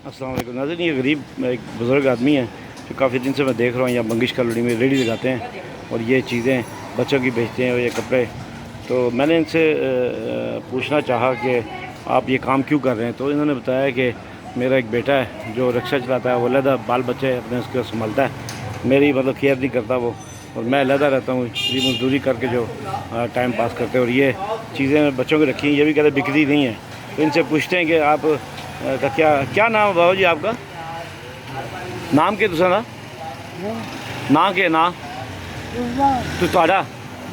अस्सलाम वालेकुम नाज़रीन, ये गरीब एक बुज़ुर्ग आदमी है जो काफ़ी दिन से मैं देख रहा हूँ यहाँ बंगिश कॉलोनी में रेडी लगाते हैं और ये चीज़ें बच्चों की बेचते हैं और ये कपड़े। तो मैंने इनसे पूछना चाहा कि आप ये काम क्यों कर रहे हैं, तो इन्होंने बताया कि मेरा एक बेटा है जो रिक्शा चलाता है, वो अलहदा बाल बच्चे अपने उसके संभालता है, मेरी मतलब केयर नहीं करता वो, और मैं अलहदा रहता हूँ, ये मजदूरी करके जो टाइम पास करते हैं। और ये चीज़ें बच्चों की रखी हैं, ये भी कहते बिक्री नहीं है। तो इनसे पूछते हैं कि आप का क्या नाम है बाबू जी आपका? नाम के तुसा ना के ना तू ਤੁਹਾਡਾ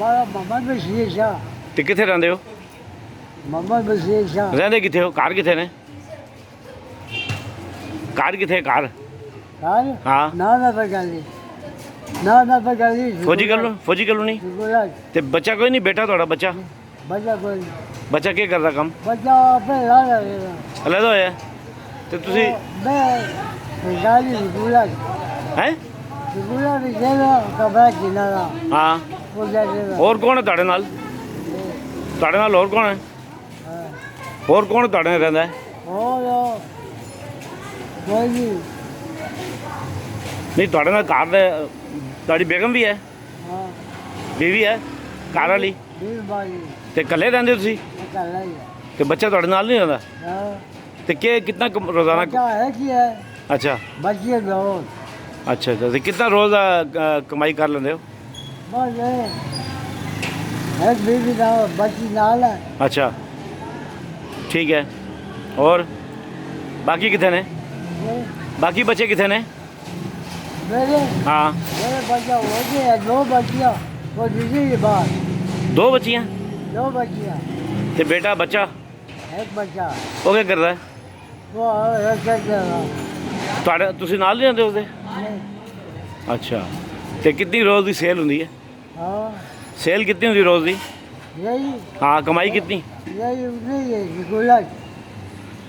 मोहम्मद बशीर शाह। ਤੇ ਕਿੱਥੇ ਰਹਿੰਦੇ ਹੋ? मोहम्मद बशीर शाह। ਰਹਿੰਦੇ ਕਿੱਥੇ ਹੋ? ਘਰ ਕਿੱਥੇ ਨੇ? ਘਰ ਕਿੱਥੇ? ਘਰ कार हाँ ना पगाली ਫੌਜੀ ਕਲੋਨੀ ਤੇ ਬੱਚਾ ਕੋਈ ਨਹੀਂ ਬੇਟਾ ਤੁਹਾਡਾ ਬੱਚਾ बच्चा कोई ਬੱਚਾ ਕੀ ਕਰਦਾ ਕੰਮ? बच्चा पे ला रहेगा। ਅਲੱਗ ਹੋਇਆ ਤੇ ਤੁਸੀਂ मैं गाली गुला ਹੈ? गुला भी देगा कपड़ा किनारा ਹਾਂ वो दे देगा। ਹੋਰ ਕੌਣ ਹੈ ਤੁਹਾਡੇ ਨਾਲ? ਤੁਹਾਡੇ ਨਾਲ ਹੋਰ ਕੌਣ ਹੈ? ਹੋਰ ਕੌਣ ਤੁਹਾਡੇ ਨਾਲ ਰਹਿੰਦਾ ਹੈ? और कोई नहीं। ਨਹੀਂ ਤੁਹਾਡੇ ਨਾਲ ਘਰ ਦੇ ਤੁਹਾਡੀ ਬੇਗਮ ਵੀ ਹੈ, हाँ ਬੀਵੀ ਹੈ, ਘਰ ਵਾਲੀ, बीस बारी ਤੇ ਇਕੱਲੇ ਰਹਿੰਦੇ ਹੋ ਤੁਸੀਂ? निकल रही है। ਤੇ ਬੱਚਾ ਤੁਹਾਡੇ ਨਾਲ ਨਹੀਂ ਰਹਿੰਦਾ? हाँ ਤੇ ਕਿੰਨਾ ਰੋਜ਼ਾਨਾ? बच्चा है कि है ਅੱਛਾ बच्चे बहुत ਅੱਛਾ ਅੱਛਾ ਤੇ ਕਿੰਨਾ ਰੋਜ਼ ਦਾ ਕਮਾਈ ਕਰ ਲੈਂਦੇ ਹੋ? बस एक बीवी का बच्ची नाल है। अच्छा ठीक है। और बाकी कितने ने? बाकी बच्चे कितने ने? हाँ मेरे बच्चा हो गया दो बच्चियाँ वो दूसरी की बात दो बच्चियाँ दो बच्चियाँ ते बेटा बच्चा एक बच्चा वो क्या करता है? वो एक ਤੁਹਾਡੇ ਤੁਸੀਂ ਨਾਲ ਨਹੀਂ ਜਾਂਦੇ ਉਸਦੇ? ਅੱਛਾ ਤੇ ਕਿੰਨੀ ਰੋਜ਼ ਦੀ ਸੇਲ ਹੁੰਦੀ ਹੈ? हाँ ਸੇਲ ਕਿੰਨੀ ਹੁੰਦੀ ਰੋਜ਼ ਦੀ? यही ਹਾਂ ਕਮਾਈ ਕਿੰਨੀ? यही नहीं है गुलाब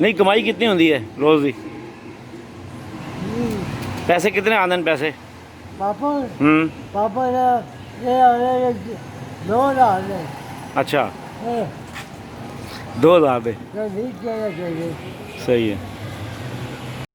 ਨਹੀਂ ਕਮਾਈ ਕਿੰਨੀ ਹੁੰਦੀ ਹੈ ਰੋਜ਼ ਦੀ? ਪੈਸੇ ਕਿਤਨੇ ਆਉਂਦੇ ਨੇ ਪੈਸੇ? पापा ਹੂੰ ये दो लाख है। ਅੱਛਾ ये 2000 ਦੇ भी चाहिए ਸਹੀ ਹੈ।